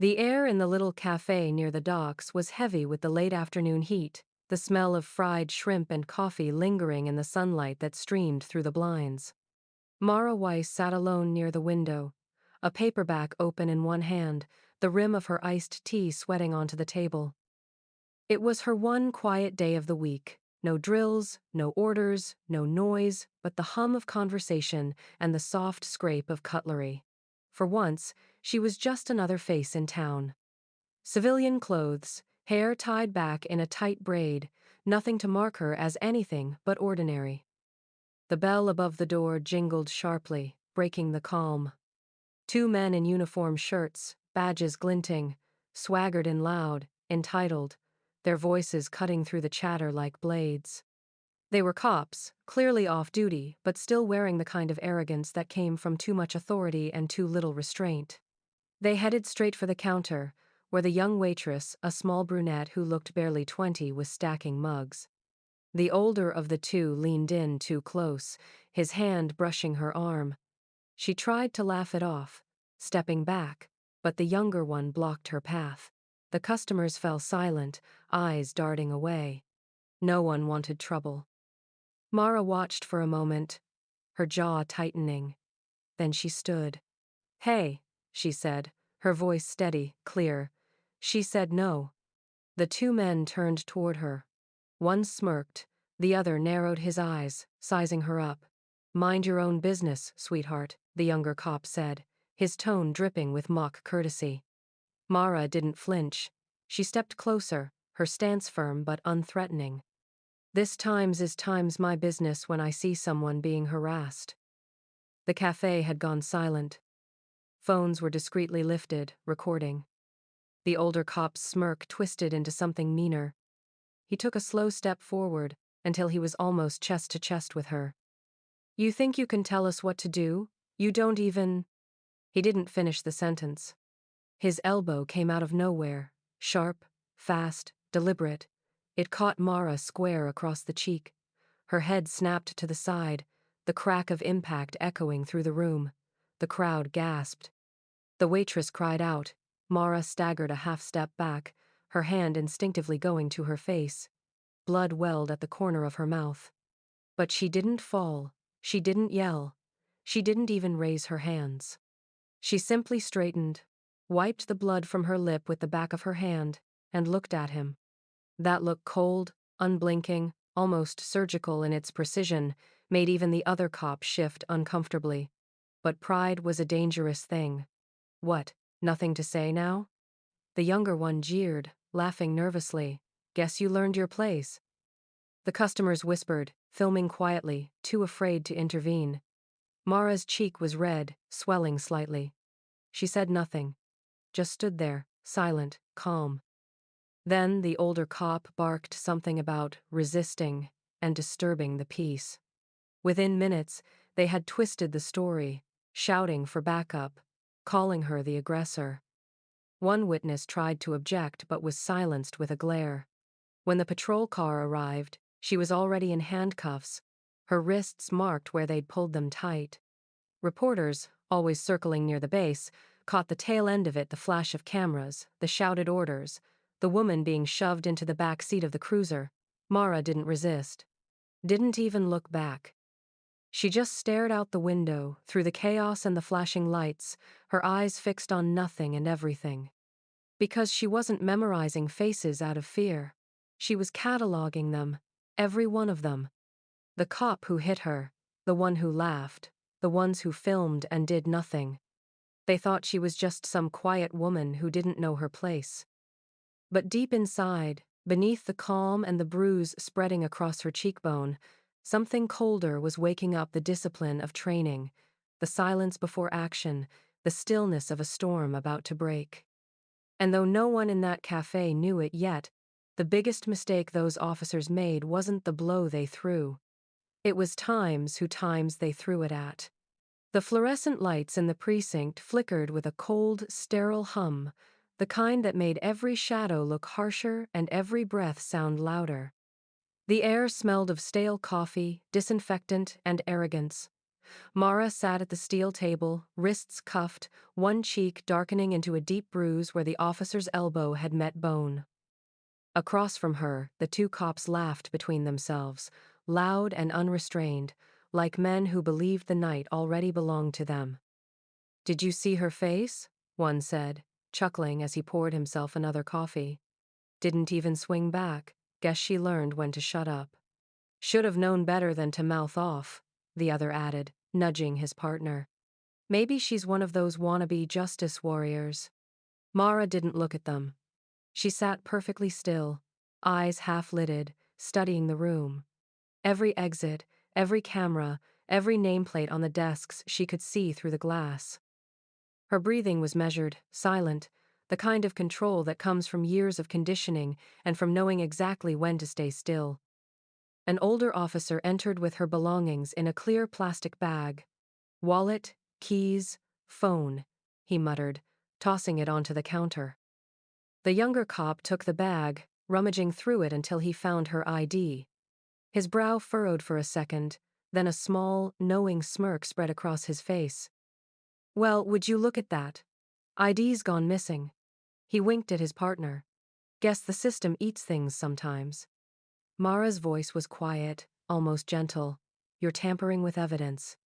The air in the little cafe near the docks was heavy with the late afternoon heat, the smell of fried shrimp and coffee lingering in the sunlight that streamed through the blinds. Mara Weiss sat alone near the window, a paperback open in one hand, the rim of her iced tea sweating onto the table. It was her one quiet day of the week. No drills, no orders, no noise, but the hum of conversation and the soft scrape of cutlery. For once, she was just another face in town. Civilian clothes, hair tied back in a tight braid, nothing to mark her as anything but ordinary. The bell above the door jingled sharply, breaking the calm. Two men in uniform shirts, badges glinting, swaggered in loud, entitled, their voices cutting through the chatter like blades. They were cops, clearly off duty, but still wearing the kind of arrogance that came from too much authority and too little restraint. They headed straight for the counter, where the young waitress, a small brunette who looked barely 20, was stacking mugs. The older of the two leaned in too close, his hand brushing her arm. She tried to laugh it off, stepping back, but the younger one blocked her path. The customers fell silent, eyes darting away. No one wanted trouble. Mara watched for a moment, her jaw tightening. Then she stood. "Hey," she said, her voice steady, clear. She said no. The two men turned toward her. One smirked, the other narrowed his eyes, sizing her up. "Mind your own business, sweetheart," the younger cop said, his tone dripping with mock courtesy. Mara didn't flinch. She stepped closer, her stance firm but unthreatening. "This times is times my business when I see someone being harassed." The cafe had gone silent. Phones were discreetly lifted, recording. The older cop's smirk twisted into something meaner. He took a slow step forward, until he was almost chest to chest with her. "You think you can tell us what to do? You don't even—" He didn't finish the sentence. His elbow came out of nowhere, sharp, fast, deliberate. It caught Mara square across the cheek. Her head snapped to the side, the crack of impact echoing through the room. The crowd gasped. The waitress cried out. Mara staggered a half step back, her hand instinctively going to her face. Blood welled at the corner of her mouth. But she didn't fall. She didn't yell. She didn't even raise her hands. She simply straightened, wiped the blood from her lip with the back of her hand, and looked at him. That look, cold, unblinking, almost surgical in its precision, made even the other cop shift uncomfortably. But pride was a dangerous thing. "What, nothing to say now?" The younger one jeered, laughing nervously. "Guess you learned your place." The customers whispered, filming quietly, too afraid to intervene. Mara's cheek was red, swelling slightly. She said nothing, just stood there, silent, calm. Then the older cop barked something about resisting and disturbing the peace. Within minutes, they had twisted the story, shouting for backup, calling her the aggressor. One witness tried to object but was silenced with a glare. When the patrol car arrived, she was already in handcuffs, her wrists marked where they'd pulled them tight. Reporters, always circling near the base, caught the tail end of it, the flash of cameras, the shouted orders, the woman being shoved into the back seat of the cruiser. Mara didn't resist. Didn't even look back. She just stared out the window, through the chaos and the flashing lights, her eyes fixed on nothing and everything. Because she wasn't memorizing faces out of fear. She was cataloging them, every one of them. The cop who hit her, the one who laughed, the ones who filmed and did nothing. They thought she was just some quiet woman who didn't know her place. But deep inside, beneath the calm and the bruise spreading across her cheekbone, something colder was waking up, the discipline of training, the silence before action, the stillness of a storm about to break. And though no one in that cafe knew it yet, the biggest mistake those officers made wasn't the blow they threw. It was times they threw it at. The fluorescent lights in the precinct flickered with a cold, sterile hum, the kind that made every shadow look harsher and every breath sound louder. The air smelled of stale coffee, disinfectant, and arrogance. Mara sat at the steel table, wrists cuffed, one cheek darkening into a deep bruise where the officer's elbow had met bone. Across from her, the two cops laughed between themselves, loud and unrestrained, like men who believed the night already belonged to them. "Did you see her face?" one said, chuckling as he poured himself another coffee. "Didn't even swing back. Guess she learned when to shut up." "Should have known better than to mouth off," the other added, nudging his partner. "Maybe she's one of those wannabe justice warriors." Mara didn't look at them. She sat perfectly still, eyes half-lidded, studying the room. Every exit, every camera, every nameplate on the desks she could see through the glass. Her breathing was measured, silent, the kind of control that comes from years of conditioning and from knowing exactly when to stay still. An older officer entered with her belongings in a clear plastic bag. "Wallet, keys, phone," he muttered, tossing it onto the counter. The younger cop took the bag, rummaging through it until he found her ID. His brow furrowed for a second, then a small, knowing smirk spread across his face. "Well, would you look at that? ID's gone missing." He winked at his partner. "Guess the system eats things sometimes." Mara's voice was quiet, almost gentle. "You're tampering with evidence."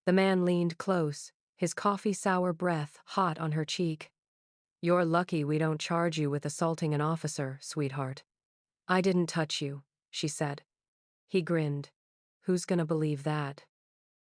The man leaned close, his coffee-sour breath hot on her cheek. "You're lucky we don't charge you with assaulting an officer, sweetheart." "I didn't touch you," she said. He grinned. "Who's gonna believe that?"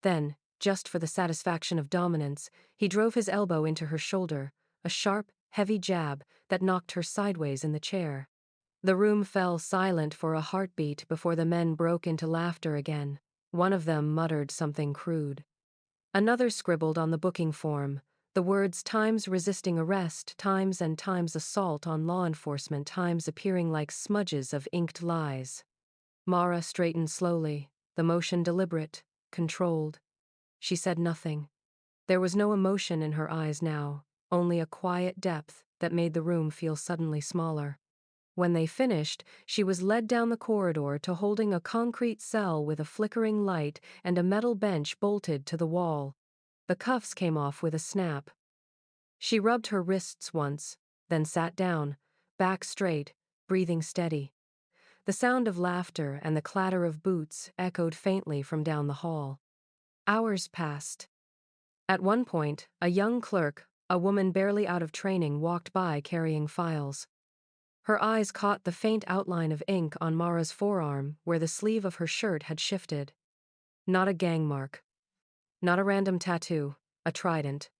Then, just for the satisfaction of dominance, he drove his elbow into her shoulder, a sharp, heavy jab that knocked her sideways in the chair. The room fell silent for a heartbeat before the men broke into laughter again. One of them muttered something crude. Another scribbled on the booking form, the words times resisting arrest, times and times assault on law enforcement, times appearing like smudges of inked lies. Mara straightened slowly, the motion deliberate, controlled. She said nothing. There was no emotion in her eyes now, only a quiet depth that made the room feel suddenly smaller. When they finished, she was led down the corridor to holding a concrete cell with a flickering light and a metal bench bolted to the wall. The cuffs came off with a snap. She rubbed her wrists once, then sat down, back straight, breathing steady. The sound of laughter and the clatter of boots echoed faintly from down the hall. Hours passed. At one point, a young clerk, a woman barely out of training, walked by carrying files. Her eyes caught the faint outline of ink on Mara's forearm where the sleeve of her shirt had shifted. Not a gang mark. Not a random tattoo, a trident.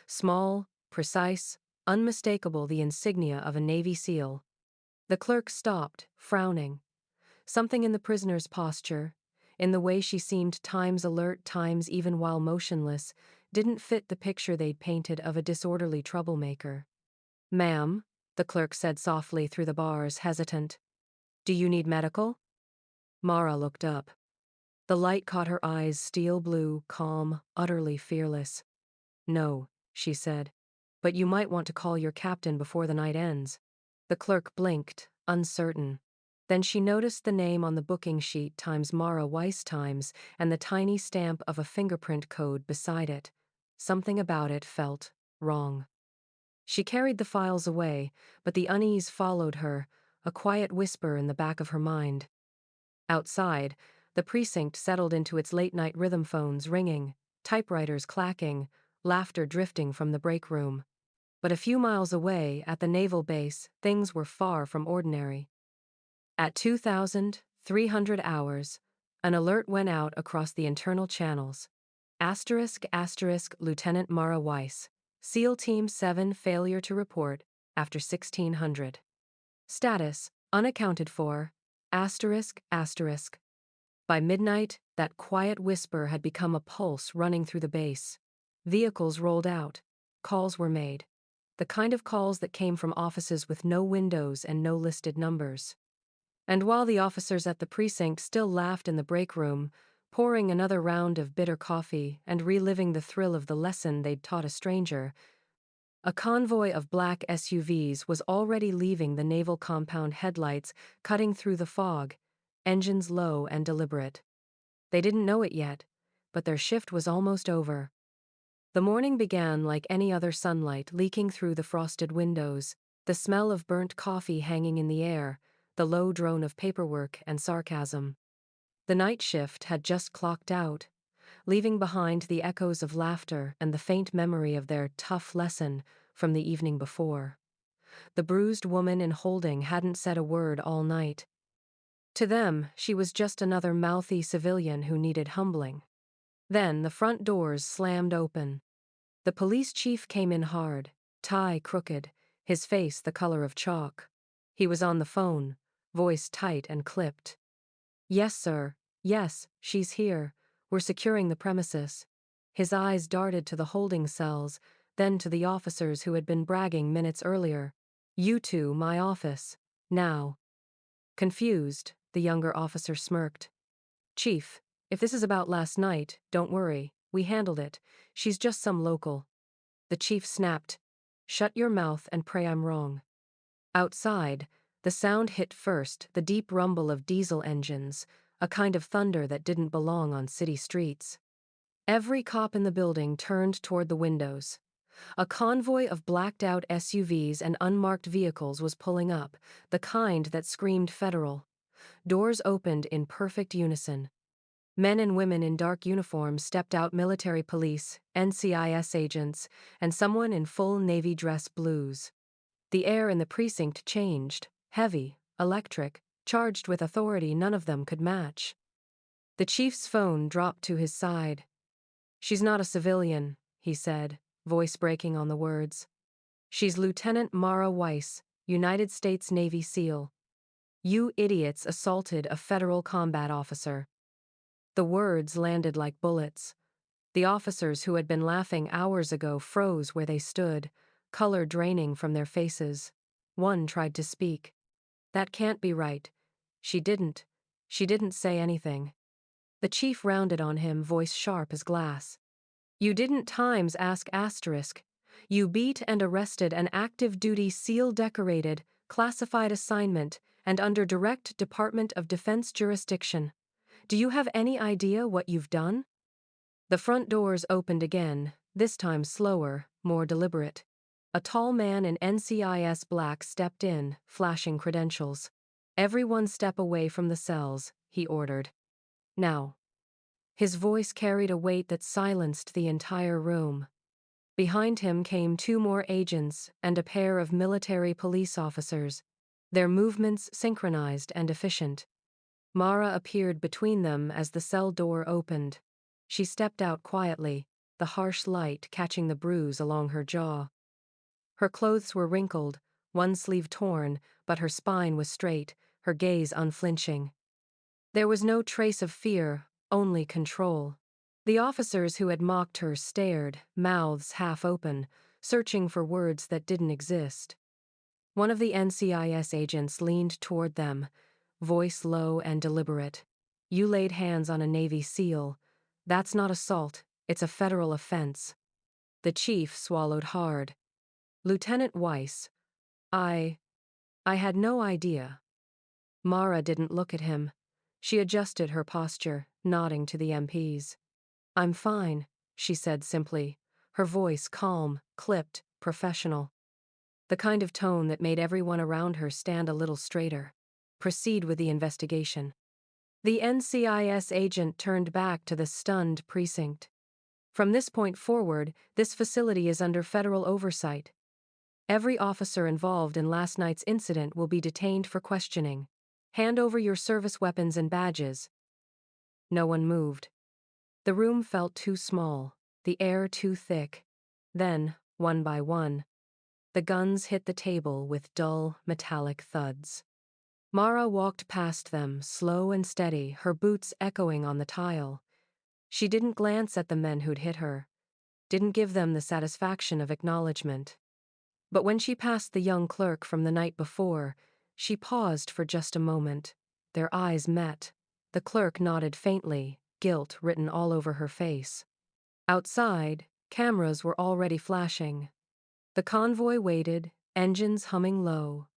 Small, precise, unmistakable, the insignia of a Navy SEAL. The clerk stopped, frowning. Something in the prisoner's posture, in the way she seemed times alert, times even while motionless, didn't fit the picture they'd painted of a disorderly troublemaker. "Ma'am," the clerk said softly through the bars, hesitant. "Do you need medical?" Mara looked up. The light caught her eyes, steel blue, calm, utterly fearless. "No," she said. "But you might want to call your captain before the night ends." The clerk blinked, uncertain. Then she noticed the name on the booking sheet times Mara Weiss times and the tiny stamp of a fingerprint code beside it. Something about it felt wrong. She carried the files away, but the unease followed her, a quiet whisper in the back of her mind. Outside, the precinct settled into its late-night rhythm phones ringing, typewriters clacking, laughter drifting from the break room. But a few miles away, at the naval base, things were far from ordinary. At 2,300 hours, an alert went out across the internal channels. *** Lieutenant Mara Weiss. SEAL Team 7 failure to report after 1600. Status, unaccounted for, ***. By midnight, that quiet whisper had become a pulse running through the base. Vehicles rolled out. Calls were made. The kind of calls that came from offices with no windows and no listed numbers. And while the officers at the precinct still laughed in the break room, pouring another round of bitter coffee and reliving the thrill of the lesson they'd taught a stranger, a convoy of black SUVs was already leaving the naval compound, headlights cutting through the fog, engines low and deliberate. They didn't know it yet, but their shift was almost over. The morning began like any other sunlight leaking through the frosted windows, the smell of burnt coffee hanging in the air, the low drone of paperwork and sarcasm. The night shift had just clocked out, leaving behind the echoes of laughter and the faint memory of their tough lesson from the evening before. The bruised woman in holding hadn't said a word all night. To them, she was just another mouthy civilian who needed humbling. Then the front doors slammed open. The police chief came in hard, tie crooked, his face the color of chalk. He was on the phone, voice tight and clipped. "Yes, sir. Yes, she's here. We're securing the premises." His eyes darted to the holding cells, then to the officers who had been bragging minutes earlier. "You two, my office. Now." Confused, the younger officer smirked. "Chief, if this is about last night, don't worry. We handled it. She's just some local." The chief snapped. "Shut your mouth and pray I'm wrong." Outside, the sound hit first, the deep rumble of diesel engines, a kind of thunder that didn't belong on city streets. Every cop in the building turned toward the windows. A convoy of blacked-out SUVs and unmarked vehicles was pulling up, the kind that screamed federal. Doors opened in perfect unison. Men and women in dark uniforms stepped out, military police, NCIS agents, and someone in full Navy dress blues. The air in the precinct changed, heavy, electric, charged with authority none of them could match. The chief's phone dropped to his side. "She's not a civilian," he said, voice breaking on the words. "She's Lieutenant Mara Weiss, United States Navy SEAL. You idiots assaulted a federal combat officer." The words landed like bullets. The officers who had been laughing hours ago froze where they stood, color draining from their faces. One tried to speak. "That can't be right. She didn't. She didn't say anything." The chief rounded on him, voice sharp as glass. "You didn't times ask asterisk. You beat and arrested an active duty SEAL decorated, classified assignment, and under direct Department of Defense jurisdiction. Do you have any idea what you've done?" The front doors opened again, this time slower, more deliberate. A tall man in NCIS black stepped in, flashing credentials. "Everyone step away from the cells," he ordered. "Now." His voice carried a weight that silenced the entire room. Behind him came two more agents and a pair of military police officers, their movements synchronized and efficient. Mara appeared between them as the cell door opened. She stepped out quietly, the harsh light catching the bruise along her jaw. Her clothes were wrinkled, one sleeve torn, but her spine was straight, her gaze unflinching. There was no trace of fear, only control. The officers who had mocked her stared, mouths half open, searching for words that didn't exist. One of the NCIS agents leaned toward them, voice low and deliberate. "You laid hands on a Navy SEAL. That's not assault, it's a federal offense." The chief swallowed hard. "Lieutenant Weiss, I had no idea." Mara didn't look at him. She adjusted her posture, nodding to the MPs. "I'm fine," she said simply, her voice calm, clipped, professional. The kind of tone that made everyone around her stand a little straighter. "Proceed with the investigation." The NCIS agent turned back to the stunned precinct. "From this point forward, this facility is under federal oversight. Every officer involved in last night's incident will be detained for questioning. Hand over your service weapons and badges." No one moved. The room felt too small, the air too thick. Then, one by one, the guns hit the table with dull, metallic thuds. Mara walked past them, slow and steady, her boots echoing on the tile. She didn't glance at the men who'd hit her, didn't give them the satisfaction of acknowledgement. But when she passed the young clerk from the night before, she paused for just a moment. Their eyes met. The clerk nodded faintly, guilt written all over her face. Outside, cameras were already flashing. The convoy waited, engines humming low.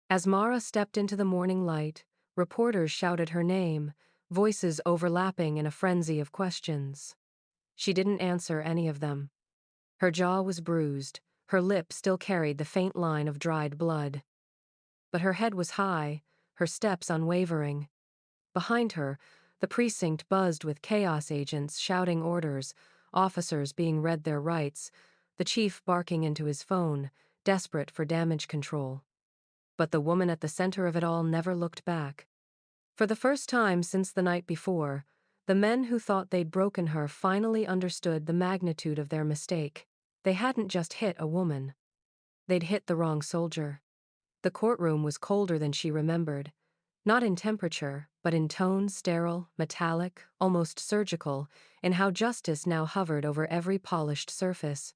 As Mara stepped into the morning light, reporters shouted her name, voices overlapping in a frenzy of questions. She didn't answer any of them. Her jaw was bruised, her lip still carried the faint line of dried blood. But her head was high, her steps unwavering. Behind her, the precinct buzzed with chaos agents shouting orders, officers being read their rights, the chief barking into his phone, desperate for damage control. But the woman at the center of it all never looked back. For the first time since the night before, the men who thought they'd broken her finally understood the magnitude of their mistake. They hadn't just hit a woman. They'd hit the wrong soldier. The courtroom was colder than she remembered. Not in temperature, but in tone, sterile, metallic, almost surgical, in how justice now hovered over every polished surface.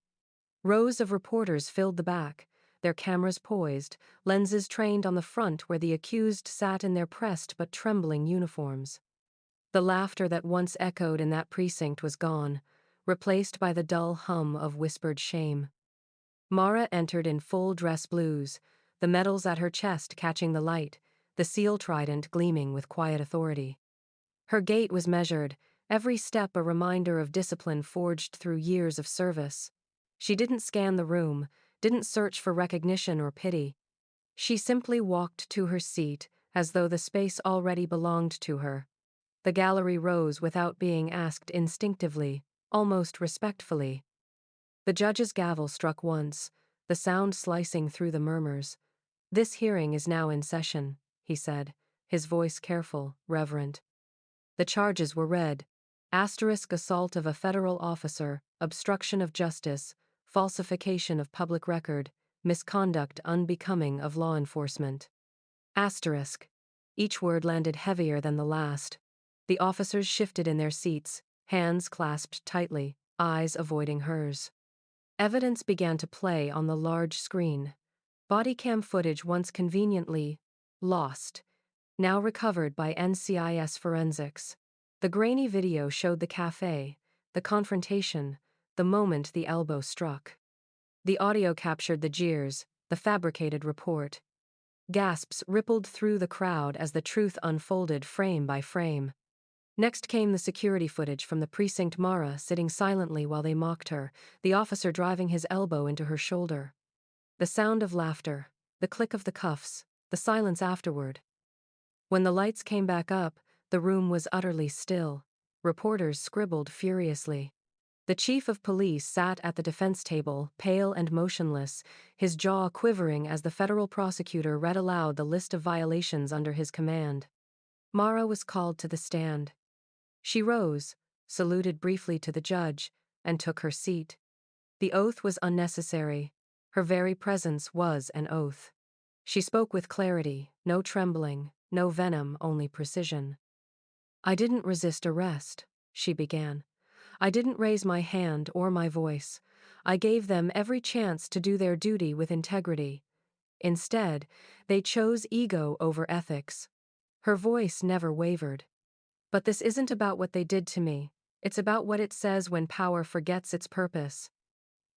Rows of reporters filled the back, their cameras poised, lenses trained on the front where the accused sat in their pressed but trembling uniforms. The laughter that once echoed in that precinct was gone, replaced by the dull hum of whispered shame. Mara entered in full dress blues, the medals at her chest catching the light, the seal trident gleaming with quiet authority. Her gait was measured, every step a reminder of discipline forged through years of service. She didn't scan the room, didn't search for recognition or pity. She simply walked to her seat, as though the space already belonged to her. The gallery rose without being asked, instinctively, almost respectfully. The judge's gavel struck once, the sound slicing through the murmurs. "This hearing is now in session," he said, his voice careful, reverent. The charges were read. Assault of a federal officer, obstruction of justice, falsification of public record, misconduct unbecoming of law enforcement. Asterisk. Each word landed heavier than the last. The officers shifted in their seats, hands clasped tightly, eyes avoiding hers. Evidence began to play on the large screen. Body cam footage once conveniently lost, now recovered by NCIS forensics. The grainy video showed the cafe, the confrontation, the moment the elbow struck. The audio captured the jeers, the fabricated report. Gasps rippled through the crowd as the truth unfolded frame by frame. Next came the security footage from the precinct. Mara sitting silently while they mocked her, the officer driving his elbow into her shoulder. The sound of laughter, the click of the cuffs, the silence afterward. When the lights came back up, the room was utterly still. Reporters scribbled furiously. The chief of police sat at the defense table, pale and motionless, his jaw quivering as the federal prosecutor read aloud the list of violations under his command. Mara was called to the stand. She rose, saluted briefly to the judge, and took her seat. The oath was unnecessary. Her very presence was an oath. She spoke with clarity, no trembling, no venom, only precision. "I didn't resist arrest," she began. "I didn't raise my hand or my voice. I gave them every chance to do their duty with integrity. Instead, they chose ego over ethics." Her voice never wavered. "But this isn't about what they did to me. It's about what it says when power forgets its purpose."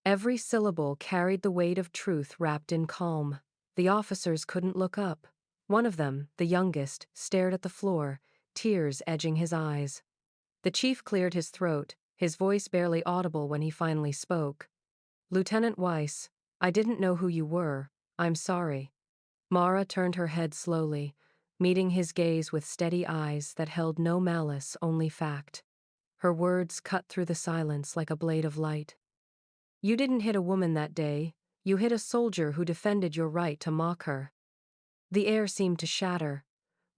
Every syllable carried the weight of truth wrapped in calm. The officers couldn't look up. One of them, the youngest, stared at the floor, tears edging his eyes. The chief cleared his throat, his voice barely audible when he finally spoke. "Lieutenant Weiss, I didn't know who you were. I'm sorry." Mara turned her head slowly, meeting his gaze with steady eyes that held no malice, only fact. Her words cut through the silence like a blade of light. "You didn't hit a woman that day. You hit a soldier who defended your right to mock her." The air seemed to shatter.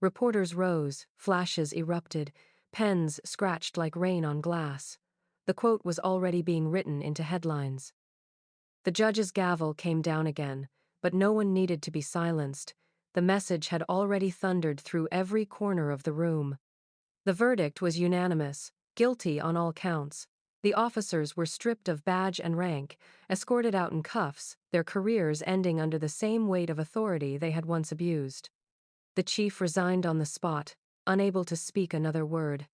Reporters rose, flashes erupted, pens scratched like rain on glass. The quote was already being written into headlines. The judge's gavel came down again, but no one needed to be silenced. The message had already thundered through every corner of the room. The verdict was unanimous, guilty on all counts. The officers were stripped of badge and rank, escorted out in cuffs, their careers ending under the same weight of authority they had once abused. The chief resigned on the spot, unable to speak another word.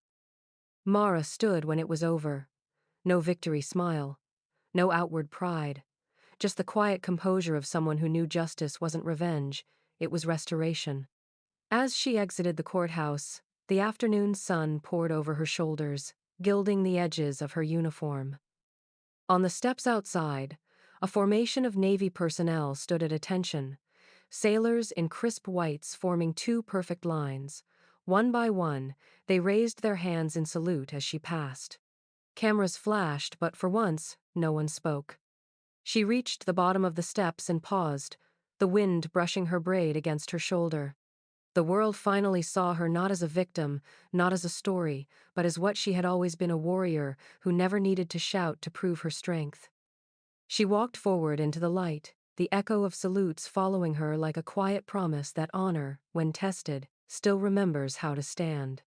Mara stood when it was over. No victory smile. No outward pride. Just the quiet composure of someone who knew justice wasn't revenge, it was restoration. As she exited the courthouse, the afternoon sun poured over her shoulders. gilding the edges of her uniform. On the steps outside, a formation of Navy personnel stood at attention, sailors in crisp whites forming two perfect lines. One by one, they raised their hands in salute as she passed. Cameras flashed, but for once, no one spoke. She reached the bottom of the steps and paused, the wind brushing her braid against her shoulder. The world finally saw her not as a victim, not as a story, but as what she had always been, a warrior who never needed to shout to prove her strength. She walked forward into the light, the echo of salutes following her like a quiet promise that honor, when tested, still remembers how to stand.